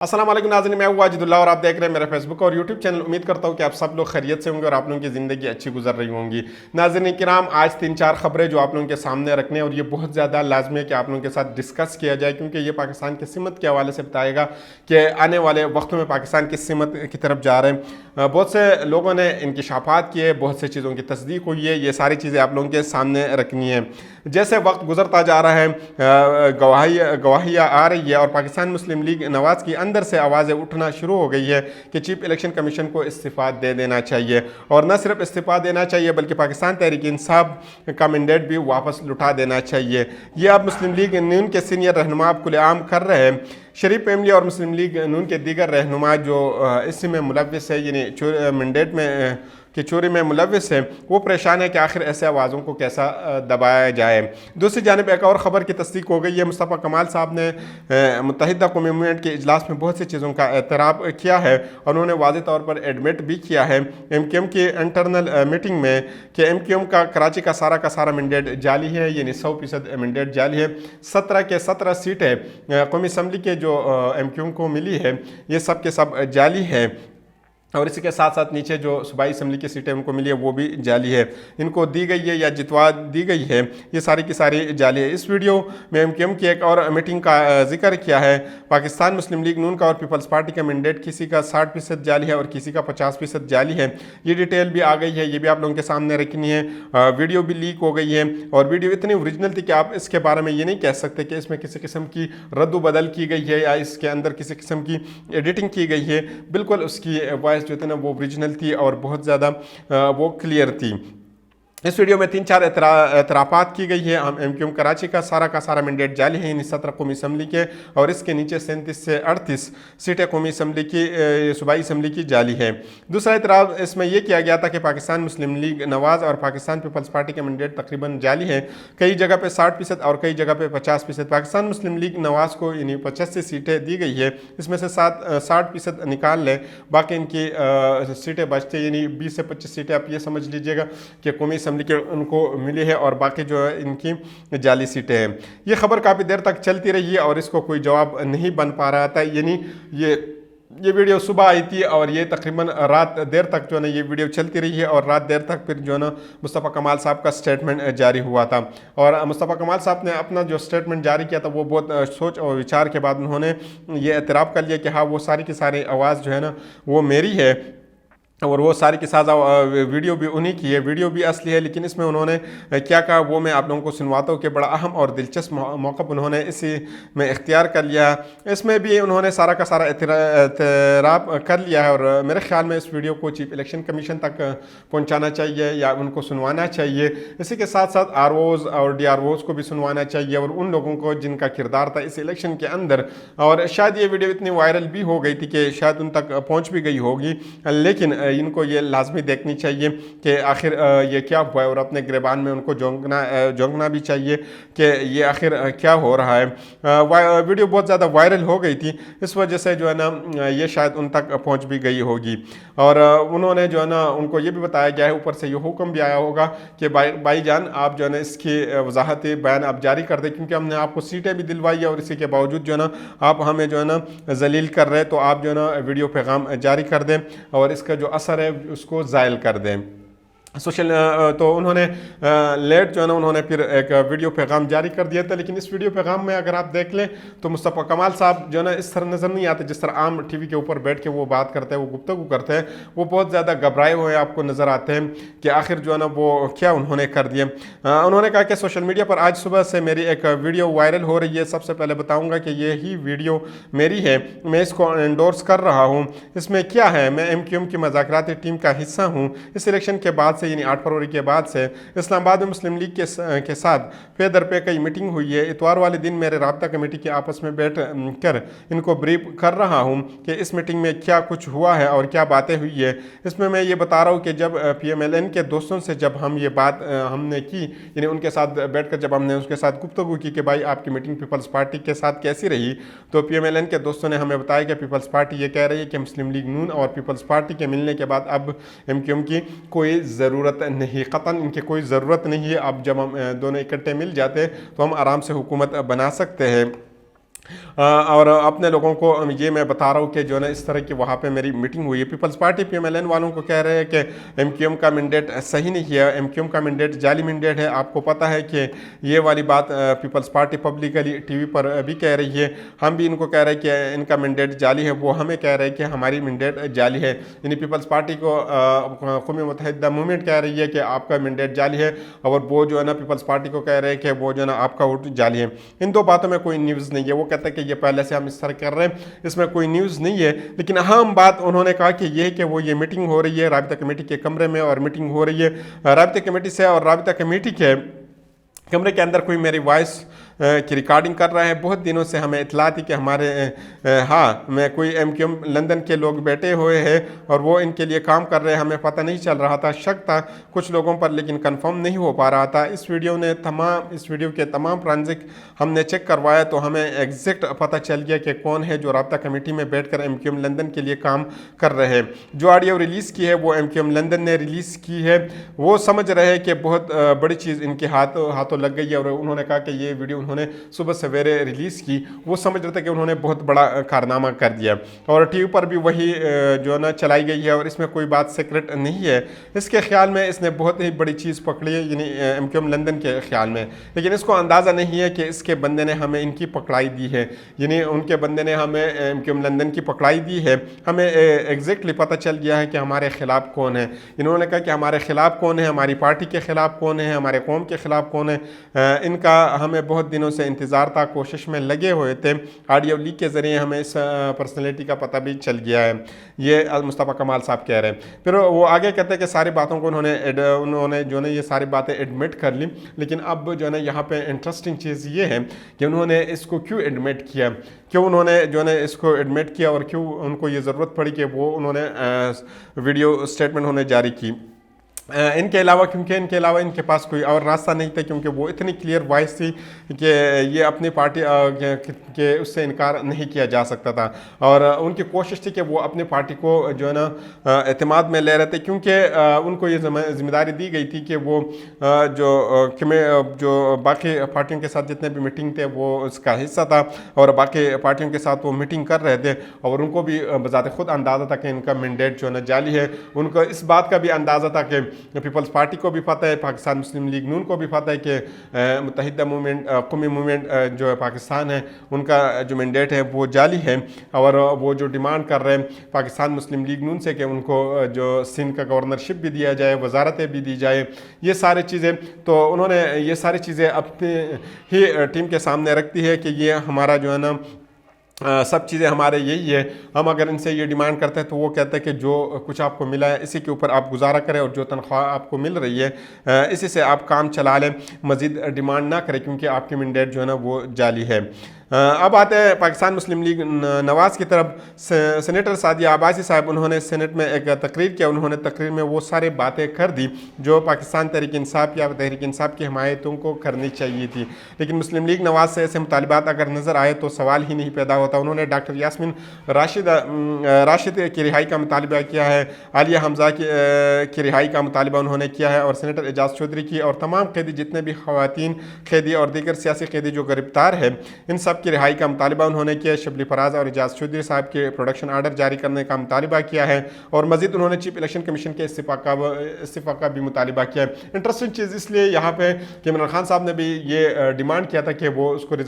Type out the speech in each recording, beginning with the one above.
अस्सलाम वालेकुम नाज़रीन, मैं हूं वाजिदुल्लाह और आप देख रहे हैं मेरा फेसबुक और यूट्यूब चैनल। उम्मीद करता हूं कि आप सब लोग खैरियत से होंगे और आप लोगों की ज़िंदगी अच्छी गुजर रही होंगी। नाज़रीन किराम, आज 3-4 खबरें जो आप लोगों के सामने रखने हैं और ये बहुत ज़्यादा लाजमी है कि आप लोगों के साथ डिस्कस किया जाए, क्योंकि ये पाकिस्तान की सिमत के हवाले से बताएगा कि आने वाले वक्तों में पाकिस्तान की सिमत की तरफ जा रहे हैं। बहुत से लोगों ने इंकिशाफात किए, बहुत से चीज़ों की तस्दीक हुई है, ये सारी चीज़ें आप लोगों के सामने रखनी है। जैसे वक्त गुजरता जा रहा है, गवाहियाँ आ रही है और पाकिस्तान मुस्लिम लीग नवाज़ की अंदर से आवाज़ें उठना शुरू हो गई है कि चीफ इलेक्शन कमीशन को इस्तीफ़ा दे देना चाहिए, और न सिर्फ इस्तीफ़ा देना चाहिए बल्कि पाकिस्तान तहरीक इंसाफ का मैंडेट भी वापस लुटा देना चाहिए। ये अब मुस्लिम लीग नून के सीनियर रहनुमा अब खुलेआम कर रहे हैं। शरीफ फैमिली और मुस्लिम लीग नून के दीगर रहनुमा जो इसमें मुलव्विस है, यानी मैंडेट में कि चोरी में मुलव्विस है, वो परेशान है कि आखिर ऐसे आवाज़ों को कैसा दबाया जाए। दूसरी जानिब एक और ख़बर की तस्दीक हो गई है। मुस्तफ़ा कमाल साहब ने मुत्तहिदा कौमी मूवमेंट के इजलास में बहुत सी चीज़ों का एतराफ़ किया है और उन्होंने वाज़ेह तौर पर एडमिट भी किया है MQM की इंटरनल मीटिंग में कि MQM का कराची का सारा मैंडेट जाली है, यानी 100% मैंडेट जाली है। 17 के 17 सीटें कौमी असम्बली के जो MQM को मिली है, ये सब के सब जाली है, और इसी के साथ साथ नीचे जो सूबाई असम्बली की सीटें उनको मिली है वो भी जाली है, इनको दी गई है या जितवा दी गई है, ये सारी की सारी जाली है। इस वीडियो में MQM की एक और मीटिंग का जिक्र किया है। पाकिस्तान मुस्लिम लीग नून का और पीपल्स पार्टी का मैंडेट किसी का 60% जाली है और किसी का 50% जाली है। ये डिटेल भी आ गई है, ये भी आप लोगों के सामने रखनी है। वीडियो भी लीक हो गई है और वीडियो इतनी ओरिजिनल थी कि आप इसके बारे में ये नहीं कह सकते कि इसमें किसी किस्म की रद्द बदल की गई है या इसके अंदर किसी किस्म की एडिटिंग की गई है। बिल्कुल उसकी वॉइस जो थी ना वो ओरिजिनल थी और बहुत ज़्यादा वो क्लियर थी। इस वीडियो में 3-4 एतराफ़ात की गई है। हम MQM कराची का सारा मैंडेट जाली है, यानी 17 कौमी असम्बली के, और इसके नीचे 37 से 38 सीटें कौमी असम्बली की सूबाई असम्बली की जाली है। दूसरा एतराफ़ इसमें यह किया गया था कि पाकिस्तान मुस्लिम लीग नवाज़ और पाकिस्तान पीपल्स पार्टी के मैंडेट तकरीबन जाली है, कई जगह पर 60% और कई जगह पर 50%। पाकिस्तान मुस्लिम लीग नवाज़ को यानी 85 सीटें दी गई है, इसमें से 60% निकाल लें, बाकी इनकी सीटें बचती, यानी 20 से 25 सीटें आप ये समझ लीजिएगा कि कौमी के उनको मिली है और बाकी जो है इनकी जाली सीटें हैं। ये खबर काफ़ी देर तक चलती रही है और इसको कोई जवाब नहीं बन पा रहा था, यानी ये वीडियो सुबह आई थी और ये तकरीबन रात देर तक जो है ना ये वीडियो चलती रही है, और रात देर तक फिर जो है ना मुस्तफ़ा कमाल साहब का स्टेटमेंट जारी हुआ था। और मुस्तफ़ा कमाल साहब ने अपना जो स्टेटमेंट जारी किया था वो बहुत सोच और विचार के बाद उन्होंने ये एतराफ़ कर लिया कि हाँ, वो सारी की सारी आवाज़ जो है ना वो मेरी है और वो सारी की साजा वीडियो भी उन्हीं की है, वीडियो भी असली है। लेकिन इसमें उन्होंने क्या कहा वो मैं आप लोगों को सुनवाता हूँ कि बड़ा अहम और दिलचस्प मौक़िफ़ उन्होंने इसी में इख्तियार कर लिया। इसमें भी उन्होंने सारा का सारा एतराफ़ कर लिया है, और मेरे ख्याल में इस वीडियो को चीफ इलेक्शन कमीशन तक पहुँचाना चाहिए या उनको सुनवाना चाहिए। इसी के साथ साथ ROs और DROs को भी सुनवाना चाहिए, और उन लोगों को जिनका किरदार था इस इलेक्शन के अंदर। और शायद ये वीडियो इतनी वायरल भी हो गई थी कि शायद उन तक पहुँच भी गई होगी, लेकिन इनको ये लाजमी देखनी चाहिए कि आखिर ये क्या हुआ है, और अपने गिरबान में उनको झोंकना भी चाहिए कि ये आखिर क्या हो रहा है। वीडियो बहुत ज़्यादा वायरल हो गई थी, इस वजह से जो है ना ये शायद उन तक पहुंच भी गई होगी। और उन्होंने जो है ना उनको ये भी बताया गया है, ऊपर से ये हुक्म भी आया होगा कि भाई जान आप जो है ना इसकी वजाहत बयान आप जारी कर दें, क्योंकि हमने आपको सीटें भी दिलवाई है और इसी के बावजूद जो है ना आप हमें जो है ना जलील कर रहे हैं, तो आप जो है ना वीडियो पैगाम जारी कर दें और इसका जो असर है उसको ज़ायल कर दें। तो उन्होंने लेट जो है ना उन्होंने फिर एक वीडियो पैगाम जारी कर दिया था। लेकिन इस वीडियो पैगाम में अगर आप देख लें तो मुस्तफ़ा कमाल साहब जो है ना इस तरह नज़र नहीं आते जिस तरह आम TV के ऊपर बैठ के वो बात करते हैं, वो गुफ्तगू करते हैं। वो बहुत ज़्यादा घबराए हुए आपको नज़र आते हैं कि आखिर जो है ना वो क्या उन्होंने कर दिया। उन्होंने कहा कि सोशल मीडिया पर आज सुबह से मेरी एक वीडियो वायरल हो रही है। सबसे पहले बताऊँगा कि यही वीडियो मेरी है, मैं इसको एंडोर्स कर रहा हूँ। इसमें क्या है, मैं MQM की मज़ाकराती टीम का हिस्सा हूँ। इस इलेक्शन के बाद से यानी 8 फरवरी के बाद से इस्लामाबाद में मुस्लिम लीग के साथ पे दर पे कई मीटिंग हुई है। इतवार वाले दिन मेरे राब्ता कमेटी के आपस में बैठ कर इनको ब्रीफ कर रहा हूँ कि इस मीटिंग में क्या कुछ हुआ है और क्या बातें हुई है। इसमें मैं ये बता रहा हूँ कि जब PMLN के दोस्तों से जब हम ये बात हमने की, यानी उनके साथ बैठ कर जब हमने उसके साथ गुफ्तगू की कि भाई आपकी मीटिंग पीपल्स पार्टी के साथ कैसी रही, तो PMLN के दोस्तों ने हमें बताया कि पीपल्स पार्टी ये कह रही है कि मुस्लिम लीग नून और पीपल्स पार्टी के मिलने के बाद अब MQM की कोई ज़रूरत नहीं, क़तन इनकी कोई ज़रूरत नहीं है। अब जब हम दोनों इकट्ठे मिल जाते हैं तो हम आराम से हुकूमत बना सकते हैं। और अपने लोगों को ये मैं बता रहा हूँ कि जो है ना इस तरह की वहाँ पे मेरी मीटिंग हुई है। पीपल्स पार्टी PMLN वालों को कह रहे हैं कि MQM का मैंडेट सही नहीं है, MQM का मैंडेट जाली मैंडेट है। आपको पता है कि ये वाली बात पीपल्स पार्टी पब्लिकली TV पर भी कह रही है। हम भी इनको कह रहे हैं कि इनका मैंडेट जाली है, वो हमें कह रहे हैं कि हमारी मैंडेट जाली है। यानी पीपल्स पार्टी को कौमी मुत्तहिदा मूवमेंट कह रही है कि आपका मैंडेट जाली है, और वो जो है ना पीपल्स पार्टी को कह रहे हैं कि वो जो है ना आपका वोट जाली है। इन दो बातों में कोई न्यूज़ नहीं है। वो कहते हैं कि ये पहले से हम इस तरह कर रहे हैं, इसमें कोई न्यूज़ नहीं है। लेकिन अहम बात उन्होंने कहा कि ये है कि वो ये मीटिंग हो रही है राबिता कमेटी के कमरे में, और मीटिंग हो रही है राबिता कमेटी से, और राबिता कमेटी के कमरे के अंदर कोई मेरी वॉइस की रिकॉर्डिंग कर रहा है। बहुत दिनों से हमें इतला थी कि हमारे हाँ मैं कोई MQM लंदन के लोग बैठे हुए हैं और वो इनके लिए काम कर रहे हैं। हमें पता नहीं चल रहा था, शक था कुछ लोगों पर, लेकिन कंफर्म नहीं हो पा रहा था। इस वीडियो के तमाम ट्रांजिक हमने चेक करवाया तो हमें एग्जैक्ट पता चल गया कि कौन है जो राब्ता कमेटी में बैठकर MQM लंदन के लिए काम कर रहे हैं। जो ऑडियो रिलीज़ की है वो MQM लंदन ने रिलीज़ की है। वो समझ रहे हैं कि बहुत बड़ी चीज़ इनके हाथों लग गई है, और उन्होंने कहा कि ये वीडियो उन्होंने सुबह सवेरे रिलीज़ की। वो समझ रहे थे कि उन्होंने बहुत बड़ा कारनामा कर दिया, और TV पर भी वही जो है ना चलाई गई है, और इसमें कोई बात सीक्रेट नहीं है। इसके ख्याल में इसने बहुत ही बड़ी चीज़ पकड़ी है, यानी MQM लंदन के ख्याल में। लेकिन इसको अंदाज़ा नहीं है कि इसके बंदे ने हमें इनकी पकड़ाई दी है, यानी उनके बंदे ने हमें MQM लंदन की पकड़ाई दी है। हमें एग्जैक्टली पता चल गया है कि हमारे ख़िलाफ़ कौन है। इन्होंने कहा कि हमारे ख़िलाफ़ कौन है, हमारी पार्टी के ख़िलाफ़ कौन है, हमारे कौम के ख़िलाफ़ कौन है। इनका हमें बहुत दिनों से इंतज़ार था, कोशिश में लगे हुए थे। ऑडियो लीक के ज़रिए हमें इस पर्सनैलिटी का पता भी चल गया है, ये मुस्तफ़ा कमाल साहब कह रहे हैं। फिर वो आगे कहते हैं कि सारी बातों को उन्होंने जो है ये सारी बातें एडमिट कर ली। लेकिन अब जो है ना यहाँ पे इंटरेस्टिंग चीज़ ये है कि उन्होंने इसको क्यों एडमिट किया, क्यों उन्होंने जो है इसको एडमिट किया, और क्यों उनको ये ज़रूरत पड़ी कि वो उन्होंने वीडियो स्टेटमेंट उन्होंने जारी की। इनके अलावा क्योंकि इनके अलावा इनके पास कोई और रास्ता नहीं था, क्योंकि वो इतनी क्लियर वॉइस थी कि ये अपनी पार्टी के उससे इनकार नहीं किया जा सकता था। और उनकी कोशिश थी कि वो अपनी पार्टी को जो है ना एतमाद में ले रहे थे, क्योंकि उनको ये जिम्मेदारी दी गई थी कि वो जो बाकी पार्टियों के साथ जितने भी मीटिंग थे वो उसका हिस्सा था, और बाकी पार्टियों के साथ वो मीटिंग कर रहे थे। और उनको भी बजाते खुद अंदाज़ा था कि इनका मैंडेट जो है ना जाली है। उनको इस बात का भी अंदाज़ा था कि पीपल्स पार्टी को भी पता है, पाकिस्तान मुस्लिम लीग नून को भी पता है कि मुत्तहिदा मूवमेंट कौमी मूवमेंट जो है पाकिस्तान है, उनका जो मैंडेट है वो जाली है। और वो जो डिमांड कर रहे हैं पाकिस्तान मुस्लिम लीग नून से कि उनको जो सिंध का गवर्नरशिप भी दिया जाए, वजारतें भी दी जाए, ये सारी चीज़ें, तो उन्होंने ये सारी चीज़ें अपनी ही टीम के सामने रखती है कि ये हमारा जो है ना सब चीज़ें हमारे यही है। हम अगर इनसे ये डिमांड करते हैं तो वो कहते हैं कि जो कुछ आपको मिला है इसी के ऊपर आप गुजारा करें, और जो तनख्वाह आपको मिल रही है इसी से आप काम चला लें, मज़ीद डिमांड ना करें, क्योंकि आपकी मैंडेट जो है ना वो जाली है। अब आते हैं पाकिस्तान मुस्लिम लीग नवाज़ की तरफ। सेनेटर सादिया अब्बासी साहब, उन्होंने सेनेट में एक तकरीर किया। उन्होंने तकरीर में वो सारी बातें कर दी जो पाकिस्तान तहरीक इंसाफ या तहरीक इंसाफ की हमायतों को करनी चाहिए थी। लेकिन मुस्लिम लीग नवाज़ से ऐसे मुतालबात अगर नज़र आए तो सवाल ही नहीं पैदा होता। उन्होंने डॉक्टर यास्मीन राशिद की रिहाई का मुतालबा किया है, आलिया हमजा की रिहाई का मुतालबा उन्होंने किया है, और सेनेटर एजाज चौधरी की और तमाम कैदी जितने भी ख़वातीन कैदी और दीगर सियासी कैदी जो गिरफ्तार है इन सब की रिहाई का मुतालबा उन्होंने किया। शबली फराज और एजाज चौधरी साहब के प्रोडक्शन आर्डर जारी करने का मुतालबा किया है, और मजीद उन्होंने चीफ इलेक्शन कमीशन के इस्तीफ़ा का भी मुतालबा किया है। इंटरेस्टिंग चीज़ इसलिए यहाँ पे कि इमरान खान साहब ने भी ये डिमांड किया था कि वो उसको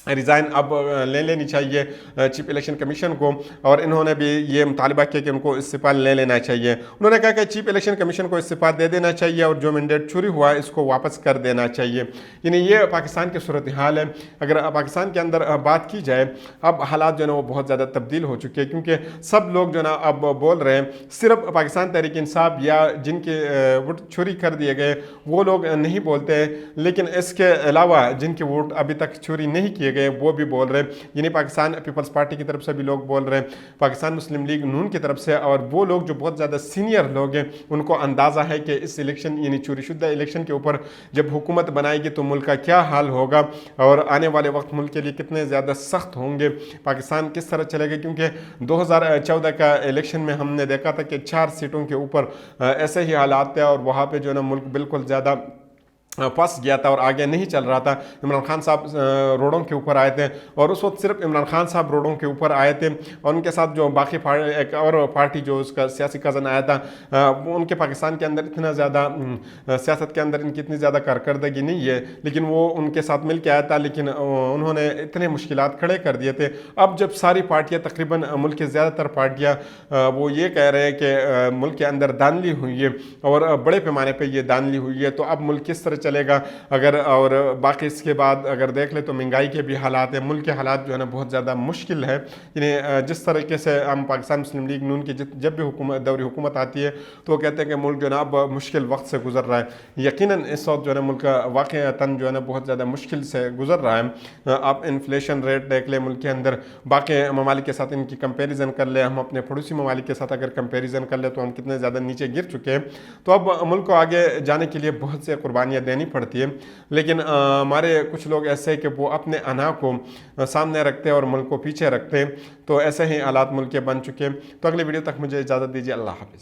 रिज़ाइन अब ले लेनी चाहिए चीफ इलेक्शन कमीशन को, और इन्होंने भी ये मुतालबा किया कि उनको इस्तीफ़ा ले लेना चाहिए। उन्होंने कहा कि चीफ इलेक्शन कमीशन को इस्तीफ़ा दे देना चाहिए, और जो मैंडेट चोरी हुआ है इसको वापस कर देना चाहिए। यानी ये पाकिस्तान की सूरत हाल है। अगर पाकिस्तान के अंदर बात की जाए, अब हालात जो है ना वो बहुत ज़्यादा तब्दील हो चुके हैं, क्योंकि सब लोग जो है ना अब बोल रहे हैं, सिर्फ पाकिस्तान तहरीक इंसाफ या जिनके वोट चोरी कर दिए गए वो लोग नहीं बोलते, लेकिन इसके अलावा जिनके वोट अभी तक चोरी नहीं किए गए वो भी बोल रहे हैं। यानी पाकिस्तान पीपल्स पार्टी की तरफ से भी लोग बोल रहे हैं, पाकिस्तान मुस्लिम लीग नून की तरफ से, और वो लोग जो बहुत ज़्यादा सीनियर लोग हैं उनको अंदाज़ा है कि इस इलेक्शन यानी चोरीशुदा इलेक्शन के ऊपर जब हुकूमत बनाएगी तो मुल्क का क्या हाल होगा, और आने वाले वक्त मुल्क के लिए कितने ज़्यादा सख्त होंगे, पाकिस्तान किस तरह चलेगा। क्योंकि 2014 का इलेक्शन में हमने देखा था कि 4 सीटों के ऊपर ऐसे ही हालात थे, और वहाँ पर जो है ना मुल्क बिल्कुल ज़्यादा फंस गया था और आगे नहीं चल रहा था। इमरान खान साहब रोडों के ऊपर आए थे और उस वक्त सिर्फ इमरान खान साहब रोडों के ऊपर आए थे और उनके साथ जो बाकी एक और पार्टी जो उसका सियासी कज़न आया था, उनके पाकिस्तान के अंदर इतना ज़्यादा सियासत के अंदर इनकी इतनी ज़्यादा कारकर्दगी नहीं है, लेकिन वो उनके साथ मिल के आया था, लेकिन उन्होंने इतने मुश्किलात खड़े कर दिए थे। अब जब सारी पार्टियाँ तकरीबन मुल्क की ज़्यादातर पार्टियाँ वो ये कह रहे हैं कि मुल्क के अंदर धांधली हुई है और बड़े पैमाने पर ये धांधली हुई है, तो अब मुल्क किस तरह चलेगा। अगर और बाकी इसके बाद अगर देख ले तो महंगाई के भी हालात है, मुल्क के हालात जो है ना बहुत ज़्यादा मुश्किल है। यानी जिस तरीके से हम पाकिस्तान मुस्लिम लीग नून की जब भी दौरी हुकूमत आती है तो वो कहते हैं कि मुल्क जो है ना अब मुश्किल वक्त से गुजर रहा है। यकीनन इस वक्त जो है ना मुल्क वाक़ईतन जो है ना बहुत ज़्यादा मुश्किल से गुजर रहा है। आप इन्फ्लेशन रेट देख ले मुल्क के अंदर, बाकी ममालिक के साथ इनकी कंपेरिजन कर ले, हम अपने पड़ोसी ममालिक के साथ अगर कंपेरिजन कर ले तो हम कितने ज़्यादा नीचे गिर चुके हैं। तो अब मुल्क को आगे जाने के लिए बहुत से कुर्बानियाँ देनी पड़ती है, लेकिन हमारे कुछ लोग ऐसे हैं कि वो अपने अना को सामने रखते हैं और मुल्क को पीछे रखते हैं। तो ऐसे ही हालात मुल्क के बन चुके हैं। तो अगले वीडियो तक मुझे इजाज़त दीजिए। अल्लाह हाफ़िज़।